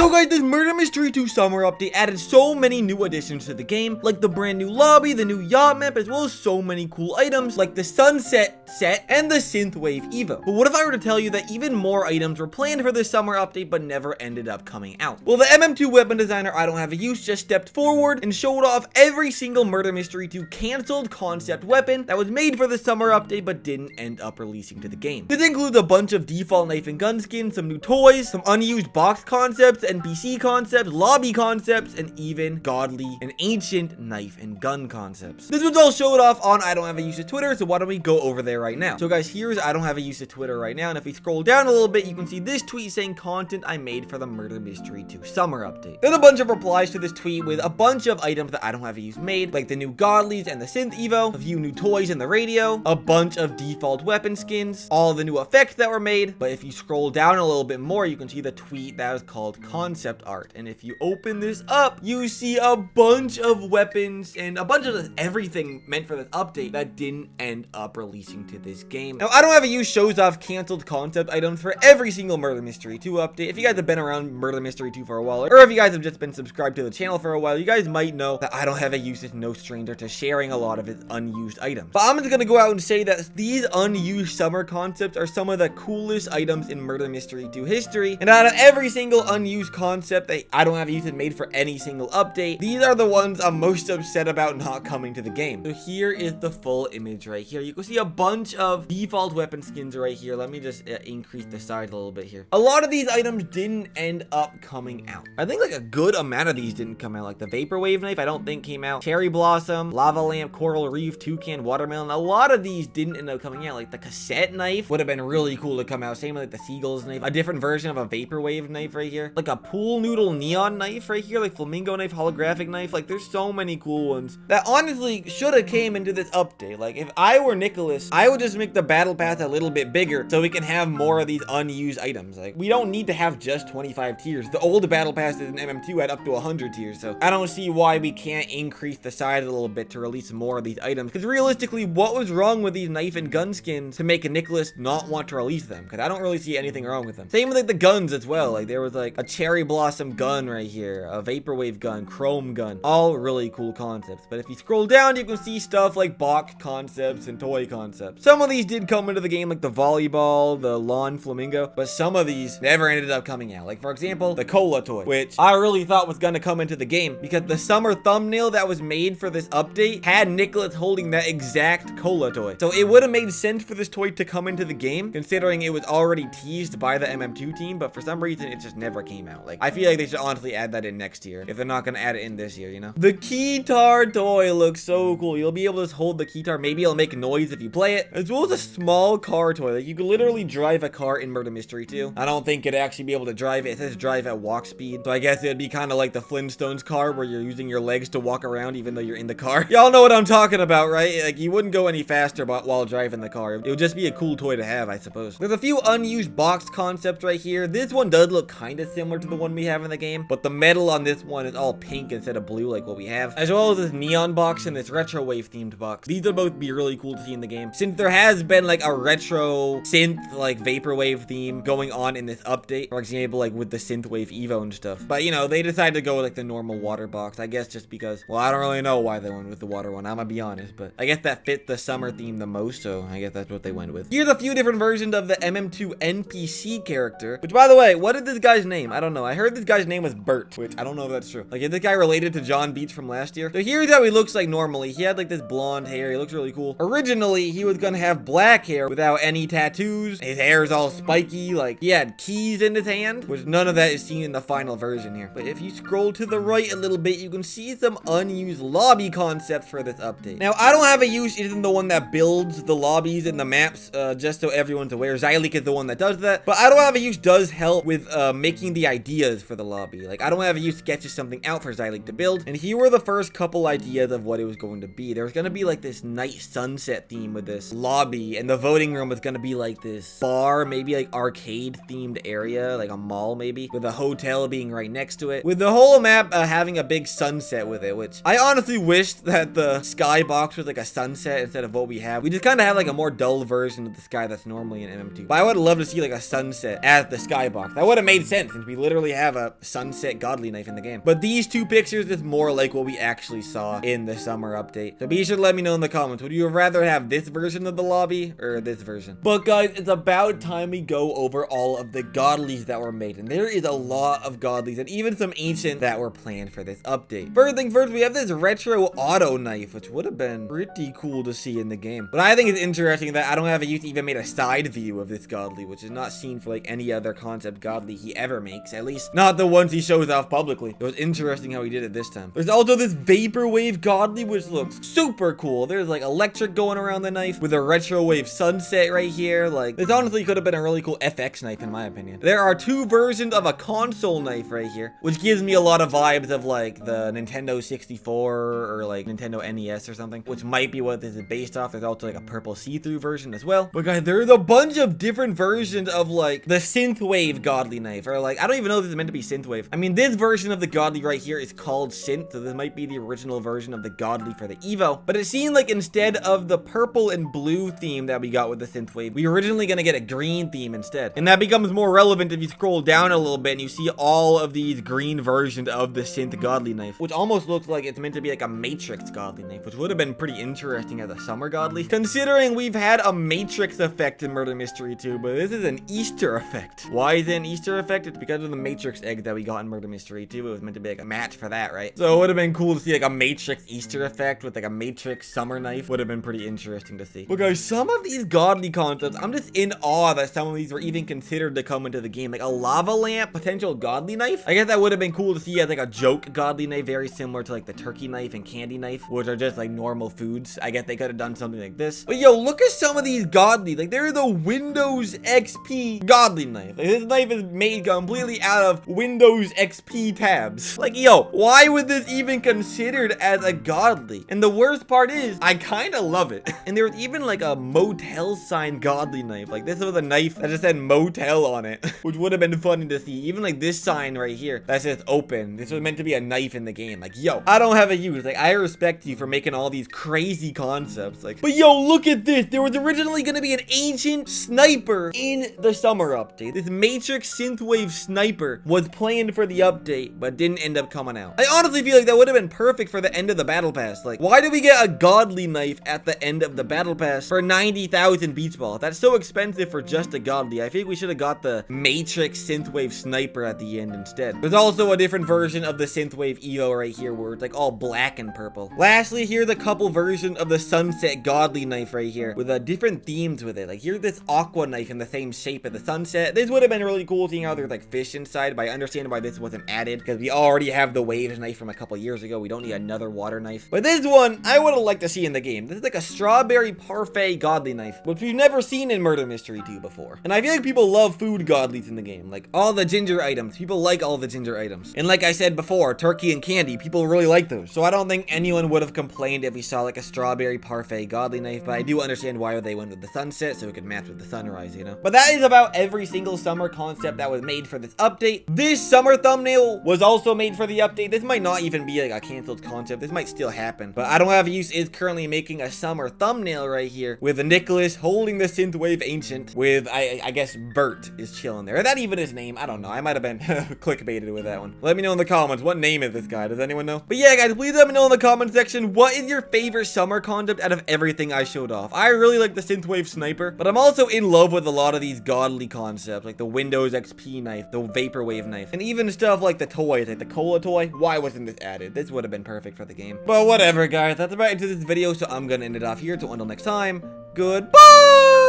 Now guys, this Murder Mystery 2 Summer Update added so many new additions to the game, like the brand new lobby, the new yacht map, as well as so many cool items like the Sunset set and the Synthwave Evo. But what if I were to tell you that even more items were planned for this summer update but never ended up coming out? Well, the MM2 weapon designer I don't have a use just stepped forward and showed off every single Murder Mystery 2 canceled concept weapon that was made for the summer update but didn't end up releasing to the game. This includes a bunch of default knife and gun skins, some new toys, some unused box concepts, NPC concepts, lobby concepts, and even godly and ancient knife and gun concepts. This was all showed off on I Don't Have a Use of Twitter, so why don't we go over there right now. So guys, here's I Don't Have a Use of Twitter right now, and if we scroll down a little bit, you can see this tweet saying content I made for the Murder Mystery 2 Summer Update. There's a bunch of replies to this tweet with a bunch of items that I Don't Have a Use made, like the new godlies and the synth evo, a few new toys and the radio, a bunch of default weapon skins, all the new effects that were made. But if you scroll down a little bit more, you can see the tweet that was called concept art, and if you open this up, you see a bunch of weapons and a bunch of everything meant for this update that didn't end up releasing to this game. Now, I Don't Have a Use shows off canceled concept items for every single Murder Mystery 2 update. If you guys have been around Murder Mystery 2 for a while, or if you guys have just been subscribed to the channel for a while, you guys might know that I Don't Have a Use is no stranger to sharing a lot of its unused items. But I'm just gonna go out and say that these unused summer concepts are some of the coolest items in Murder Mystery 2 history, and out of every single unused concept that I Don't Have a Use has made for any single update, these are the ones I'm most upset about not coming to the game. So here is the full image right here. You can see a bunch of default weapon skins right here. Let me just increase the size a little bit here. A lot of these items didn't end up coming out. I think like a good amount of these didn't come out. Like the Vaporwave knife, I don't think came out. Cherry Blossom, Lava Lamp, Coral Reef, Toucan, Watermelon. A lot of these didn't end up coming out. Like the cassette knife would have been really cool to come out. Same with like the Seagull's knife. A different version of a Vaporwave knife right here. Like a pool noodle neon knife right here. Like flamingo knife, holographic knife. Like there's so many cool ones that honestly should have came into this update. Like if I were Nicholas, I would just make the battle pass a little bit bigger so we can have more of these unused items. Like we don't need to have just 25 tiers. The old battle passes in MM2 had up to 100 tiers, so I don't see why we can't increase the size a little bit to release more of these items. Because realistically, what was wrong with these knife and gun skins to make a Nicholas not want to release them? Because I don't really see anything wrong with them. Same with like the guns as well. Like there was like a cherry blossom gun right here, a vaporwave gun, chrome gun, all really cool concepts. But if you scroll down, you can see stuff like box concepts and toy concepts. Some of these did come into the game, like the volleyball, the lawn flamingo, but some of these never ended up coming out. Like for example, the cola toy, which I really thought was gonna come into the game because the summer thumbnail that was made for this update had Nicholas holding that exact cola toy. So it would have made sense for this toy to come into the game, considering it was already teased by the MM2 team, but for some reason it just never came out. Like I feel like they should honestly add that in next year if they're not gonna add it in this year, you know? The keytar toy looks so cool. You'll be able to just hold the keytar. Maybe it'll make noise if you play it, as well as a small car toy. Like you could literally drive a car in Murder Mystery 2. I don't think it'd actually be able to drive it. It says drive at walk speed, so I guess it'd be kind of like the Flintstones car where you're using your legs to walk around even though you're in the car. Y'all know what I'm talking about, right? Like you wouldn't go any faster while driving the car. It would just be a cool toy to have, I suppose. There's a few unused box concepts right here. This one does look kind of similar to the one we have in the game, but the metal on this one is all pink instead of blue like what we have, as well as this neon box and this retro wave themed box. These would both be really cool to see in the game, since there has been like a retro synth like vaporwave theme going on in this update, for example like with the Synthwave Evo and stuff. But you know, they decided to go with like the normal water box, I guess just because, well, I don't really know why they went with the water one, I'm gonna be honest, but I guess that fit the summer theme the most, so I guess that's what they went with. Here's a few different versions of the MM2 NPC character, which by the way, what is this guy's name? I don't know. I heard this guy's name was Bert, which I don't know if that's true. Like, is this guy related to John Beach from last year? So here's how he looks like normally. He had like this blonde hair. He looks really cool. Originally, he was gonna have black hair without any tattoos. His hair is all spiky. Like, he had keys in his hand, which none of that is seen in the final version here. But if you scroll to the right a little bit, you can see some unused lobby concepts for this update. Now, I Don't Have a Use isn't the one that builds the lobbies and the maps, just so everyone's aware. Zyleek is the one that does that. But I Don't Have a Use does help with making the ideas for the lobby. Like, I Don't Have a Use sketches something out for Zyleek to build. And here were the first couple ideas of what it was going to be. There was going to be like this night sunset theme with this lobby, and the voting room was going to be like this bar, maybe like arcade themed area, like a mall maybe, with a hotel being right next to it, with the whole map having a big sunset with it, which I honestly wish that the skybox was like a sunset instead of what we have. We just kind of have like a more dull version of the sky that's normally in MM2. But I would love to see like a sunset as the skybox. That would have made sense since we literally literally have a sunset godly knife in the game. But these two pictures is more like what we actually saw in the summer update. So be sure to let me know in the comments. Would you rather have this version of the lobby or this version? But guys, it's about time we go over all of the godlies that were made. And there is a lot of godlies and even some ancient that were planned for this update. First thing first, we have this retro auto knife, which would have been pretty cool to see in the game. But I think it's interesting that I don't have a youth even made a side view of this godly, which is not seen for like any other concept godly he ever makes, at least not the ones he shows off publicly. It was interesting how he did it this time. There's also this vaporwave godly, which looks super cool. There's like electric going around the knife with a retro wave sunset right here. Like, this honestly could have been a really cool FX knife in my opinion. There are two versions of a console knife right here, which gives me a lot of vibes of like the Nintendo 64 or like Nintendo NES or something, which might be what this is based off. There's also like a purple see-through version as well. But guys, there's a bunch of different versions of like the synthwave godly knife, or like, I don't even know if this is meant to be synthwave. I mean, this version of the godly right here is called synth, so this might be the original version of the godly for the Evo. But it seemed like instead of the purple and blue theme that we got with the synthwave, we were originally gonna get a green theme instead. And that becomes more relevant if you scroll down a little bit and you see all of these green versions of the synth godly knife, which almost looks like it's meant to be like a Matrix godly knife, which would have been pretty interesting as a summer godly, considering we've had a Matrix effect in Murder Mystery 2, but this is an Easter effect. Why is it an Easter effect? It's because of the Matrix egg that we got in Murder Mystery 2. It was meant to be like a match for that, right? So it would have been cool to see like a Matrix Easter effect with like a Matrix summer knife. Would have been pretty interesting to see. But guys, some of these godly concepts, I'm just in awe that some of these were even considered to come into the game. Like a lava lamp potential godly knife. I guess that would have been cool to see as like a joke godly knife, very similar to like the turkey knife and candy knife, which are just like normal foods. I guess they could have done something like this. But yo, look at some of these godly. Like they're the Windows XP godly knife. Like this knife is made completely out of Windows XP tabs. Like yo, why would this even considered as a godly? And the worst part is, I kind of love it. And there was even like a motel sign godly knife. Like this was a knife that just said motel on it, which would have been funny to see. Even like this sign right here that says open. This was meant to be a knife in the game. Like yo, I don't have a use. Like I respect you for making all these crazy concepts. Like, but yo, look at this. There was originally gonna be an ancient sniper in the summer update. This Matrix synthwave sniper was planned for the update, but didn't end up coming out. I honestly feel like that would have been perfect for the end of the battle pass. Like, why did we get a godly knife at the end of the battle pass for 90,000 beach balls? That's so expensive for just a godly. I think we should have got the Matrix synthwave sniper at the end instead. There's also a different version of the synthwave Evo right here where it's like all black and purple. Lastly, here's a couple versions of the sunset godly knife right here with different themes with it. Like here's this aqua knife in the same shape as the sunset. This would have been really cool seeing how there's like fish inside, but I understand why this wasn't added because we already have the waves knife from a couple years ago. We don't need another water knife. But this one I would have liked to see in the game. This is like a strawberry parfait godly knife, which we've never seen in Murder Mystery 2 before. And I feel like people love food godlies in the game. Like all the ginger items, people like all the ginger items. And like I said before, turkey and candy, people really like those. So I don't think anyone would have complained if we saw like a strawberry parfait godly knife, but I do understand why they went with the sunset so it could match with the sunrise, you know? But that is about every single summer concept that was made for this update. This summer thumbnail was also made for the update. This might not even be like a canceled concept. This might still happen. But I Don't Have Use is currently making a summer thumbnail right here with Nicholas holding the synthwave ancient with, I guess, Bert is chilling there. Is that even his name? I don't know. I might have been clickbaited with that one. Let me know in the comments. What name is this guy? Does anyone know? But yeah, guys, please let me know in the comment section. What is your favorite summer concept out of everything I showed off? I really like the synthwave sniper, but I'm also in love with a lot of these godly concepts, like the Windows XP knife, the vaporwave knife, and even stuff like the toys, like the cola toy. Why wasn't this added? This would have been perfect for the game. But whatever, guys. That's about it to this video, so I'm gonna end it off here. So until next time, goodbye!